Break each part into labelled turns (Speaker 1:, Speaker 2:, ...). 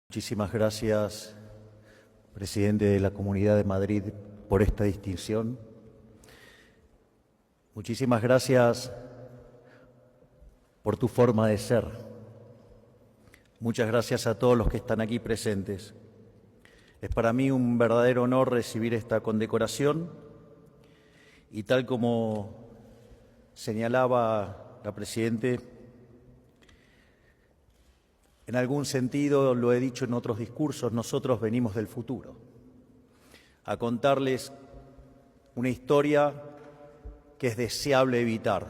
Speaker 1: Muchísimas gracias, presidente de la Comunidad de Madrid, por esta distinción. Muchísimas gracias por tu forma de ser. Muchas gracias a todos los que están aquí presentes. Es para mí un verdadero honor recibir esta condecoración y tal como señalaba la Presidente, en algún sentido, lo he dicho en otros discursos, nosotros venimos del futuro a contarles una historia que es deseable evitar.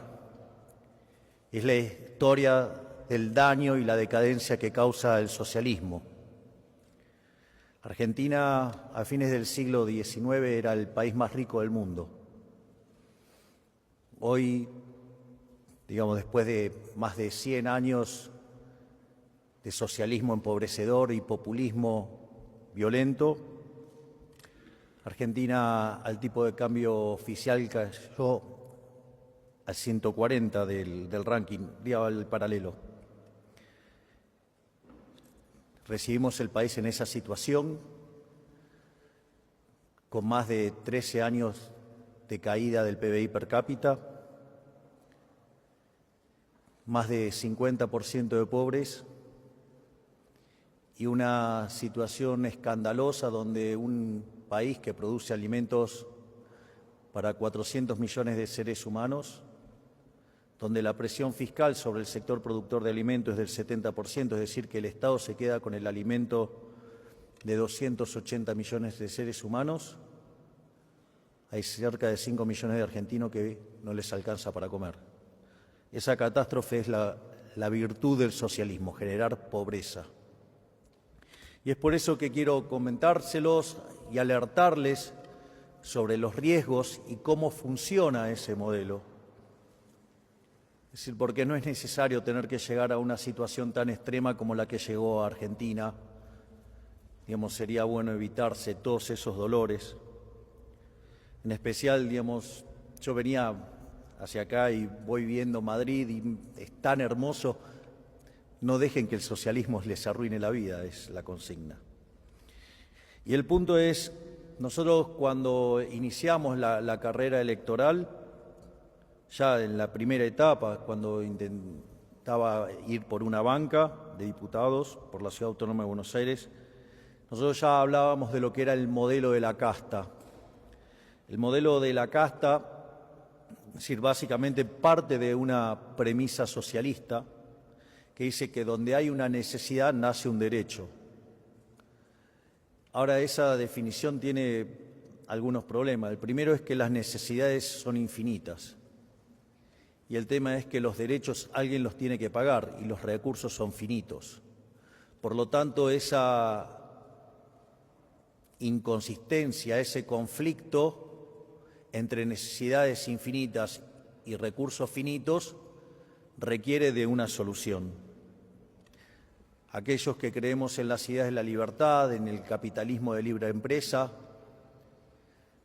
Speaker 1: Es la historia del daño y la decadencia que causa el socialismo. Argentina, a fines del siglo XIX, era el país más rico del mundo. Hoy, después de más de 100 años de socialismo empobrecedor y populismo violento, Argentina, al tipo de cambio oficial, cayó al 140 del ranking, el paralelo. Recibimos el país en esa situación, con más de 13 años de caída del PBI per cápita, más de 50% de pobres, y una situación escandalosa donde un país que produce alimentos para 400 millones de seres humanos, donde la presión fiscal sobre el sector productor de alimentos es del 70%, es decir, que el Estado se queda con el alimento de 280 millones de seres humanos, hay cerca de 5 millones de argentinos que no les alcanza para comer. Esa catástrofe es la virtud del socialismo, generar pobreza. Y es por eso que quiero comentárselos y alertarles sobre los riesgos y cómo funciona ese modelo. Es decir, porque no es necesario tener que llegar a una situación tan extrema como la que llegó a Argentina. Sería bueno evitarse todos esos dolores. En especial, yo venía hacia acá y voy viendo Madrid y es tan hermoso. No dejen que el socialismo les arruine la vida, es la consigna. Y el punto es, nosotros cuando iniciamos la carrera electoral, ya en la primera etapa, cuando intentaba ir por una banca de diputados por la Ciudad Autónoma de Buenos Aires, nosotros ya hablábamos de lo que era el modelo de la casta. El modelo de la casta, es decir, básicamente parte de una premisa socialista, que dice que donde hay una necesidad nace un derecho. Ahora, esa definición tiene algunos problemas. El primero es que las necesidades son infinitas y el tema es que los derechos alguien los tiene que pagar y los recursos son finitos. Por lo tanto, esa inconsistencia, ese conflicto entre necesidades infinitas y recursos finitos requiere de una solución. Aquellos que creemos en las ideas de la libertad, en el capitalismo de libre empresa,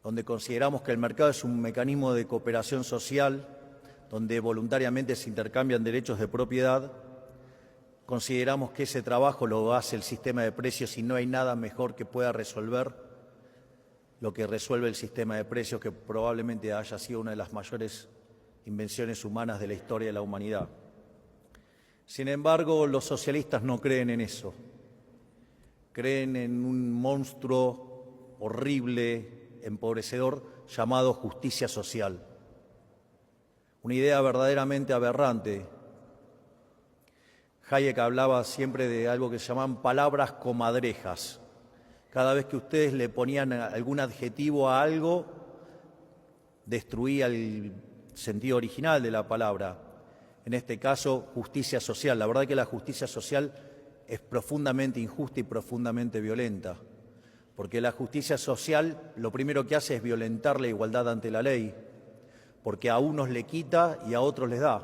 Speaker 1: donde consideramos que el mercado es un mecanismo de cooperación social, donde voluntariamente se intercambian derechos de propiedad, consideramos que ese trabajo lo hace el sistema de precios y no hay nada mejor que pueda resolver lo que resuelve el sistema de precios, que probablemente haya sido una de las mayores invenciones humanas de la historia de la humanidad. Sin embargo, los socialistas no creen en eso. Creen en un monstruo horrible, empobrecedor, llamado justicia social. Una idea verdaderamente aberrante. Hayek hablaba siempre de algo que se llamaban palabras comadrejas. Cada vez que ustedes le ponían algún adjetivo a algo, destruía el sentido original de la palabra. En este caso, justicia social. La verdad que la justicia social es profundamente injusta y profundamente violenta, porque la justicia social lo primero que hace es violentar la igualdad ante la ley, porque a unos le quita y a otros les da.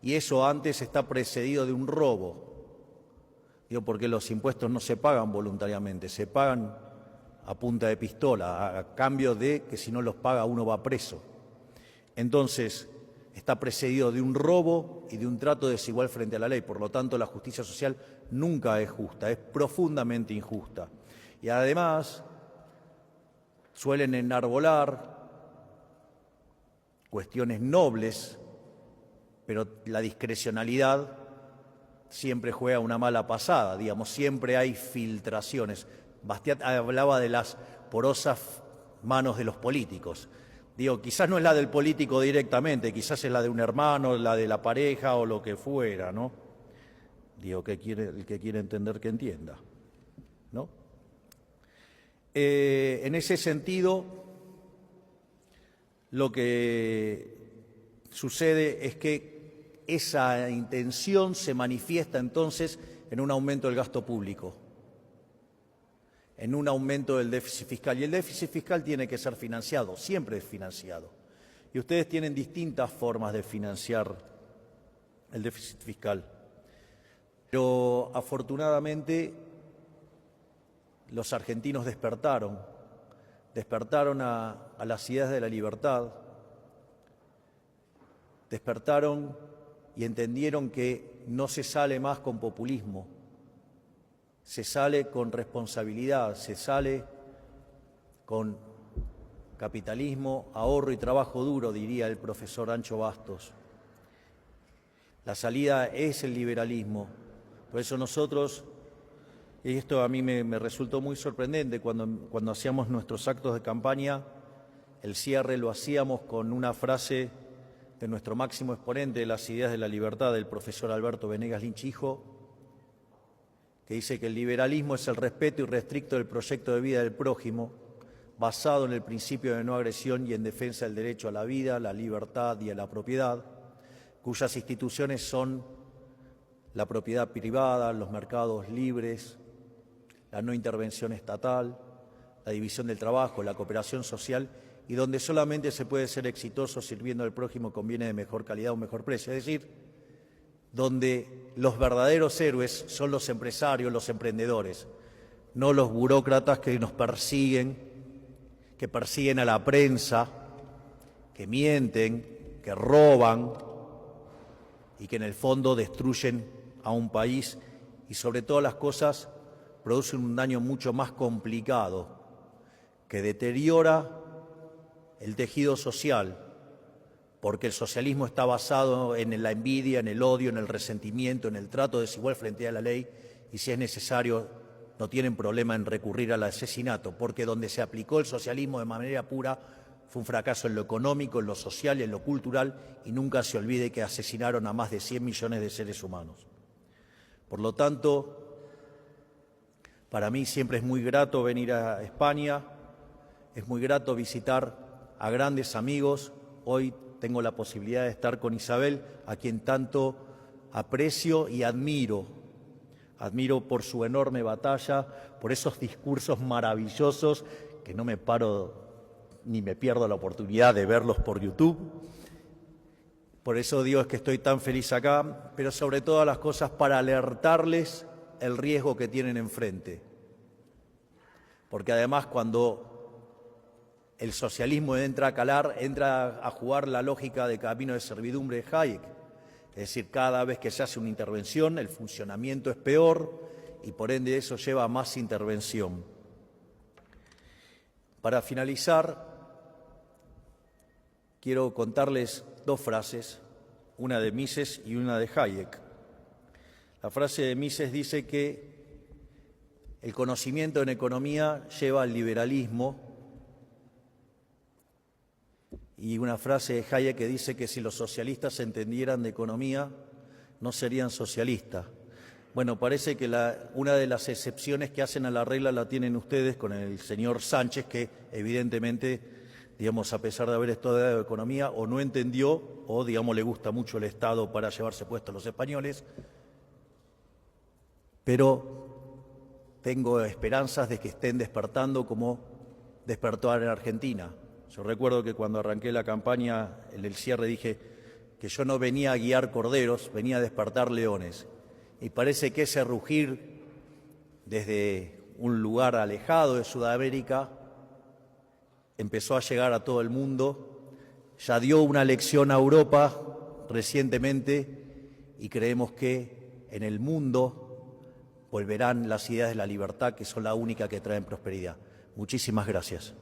Speaker 1: Y eso antes está precedido de un robo. Porque los impuestos no se pagan voluntariamente, se pagan a punta de pistola, a cambio de que si no los paga uno va preso. Entonces, está precedido de un robo y de un trato desigual frente a la ley. Por lo tanto, la justicia social nunca es justa, es profundamente injusta. Y además suelen enarbolar cuestiones nobles, pero la discrecionalidad siempre juega una mala pasada, digamos, siempre hay filtraciones. Bastiat hablaba de las porosas manos de los políticos. Digo, quizás no es la del político directamente, quizás es la de un hermano, la de la pareja o lo que fuera, ¿no? Digo, el que quiere entender que entienda, ¿no? En ese sentido, lo que sucede es que esa intención se manifiesta entonces en un aumento del gasto público, en un aumento del déficit fiscal. Y el déficit fiscal tiene que ser financiado, siempre es financiado. Y ustedes tienen distintas formas de financiar el déficit fiscal. Pero afortunadamente los argentinos despertaron a las ideas de la libertad, despertaron y entendieron que no se sale más con populismo, se sale con responsabilidad, se sale con capitalismo, ahorro y trabajo duro, diría el profesor Ancho Bastos. La salida es el liberalismo. Por eso nosotros, y esto a mí me resultó muy sorprendente, cuando hacíamos nuestros actos de campaña, el cierre lo hacíamos con una frase de nuestro máximo exponente de las ideas de la libertad, del profesor Alberto Venegas Lynch hijo, que dice que el liberalismo es el respeto irrestricto del proyecto de vida del prójimo, basado en el principio de no agresión y en defensa del derecho a la vida, la libertad y a la propiedad, cuyas instituciones son la propiedad privada, los mercados libres, la no intervención estatal, la división del trabajo, la cooperación social, y donde solamente se puede ser exitoso sirviendo al prójimo con bienes de mejor calidad o mejor precio. Es decir, donde los verdaderos héroes son los empresarios, los emprendedores, no los burócratas que nos persiguen, que persiguen a la prensa, que mienten, que roban y que en el fondo destruyen a un país y sobre todas las cosas producen un daño mucho más complicado que deteriora el tejido social, porque el socialismo está basado en la envidia, en el odio, en el resentimiento, en el trato desigual frente a la ley, y si es necesario no tienen problema en recurrir al asesinato, porque donde se aplicó el socialismo de manera pura fue un fracaso en lo económico, en lo social y en lo cultural, y nunca se olvide que asesinaron a más de 100 millones de seres humanos. Por lo tanto, para mí siempre es muy grato venir a España, es muy grato visitar a grandes amigos. Hoy tengo la posibilidad de estar con Isabel, a quien tanto aprecio y admiro. Admiro por su enorme batalla, por esos discursos maravillosos que no me paro ni me pierdo la oportunidad de verlos por YouTube. Por eso digo es que estoy tan feliz acá, pero sobre todas las cosas para alertarles el riesgo que tienen enfrente. Porque además cuando el socialismo entra a calar, entra a jugar la lógica de camino de servidumbre de Hayek. Es decir, cada vez que se hace una intervención, el funcionamiento es peor y por ende eso lleva a más intervención. Para finalizar, quiero contarles dos frases, una de Mises y una de Hayek. La frase de Mises dice que el conocimiento en economía lleva al liberalismo, y una frase de Hayek que dice que si los socialistas entendieran de economía, no serían socialistas. Bueno, parece que una de las excepciones que hacen a la regla la tienen ustedes con el señor Sánchez, que evidentemente, digamos, a pesar de haber estudiado economía, o no entendió, o, digamos, le gusta mucho el Estado para llevarse puestos los españoles, pero tengo esperanzas de que estén despertando como despertó en Argentina. Yo recuerdo que cuando arranqué la campaña, en el cierre dije que yo no venía a guiar corderos, venía a despertar leones. Y parece que ese rugir desde un lugar alejado de Sudamérica empezó a llegar a todo el mundo, ya dio una lección a Europa recientemente y creemos que en el mundo volverán las ideas de la libertad, que son la única que traen prosperidad. Muchísimas gracias.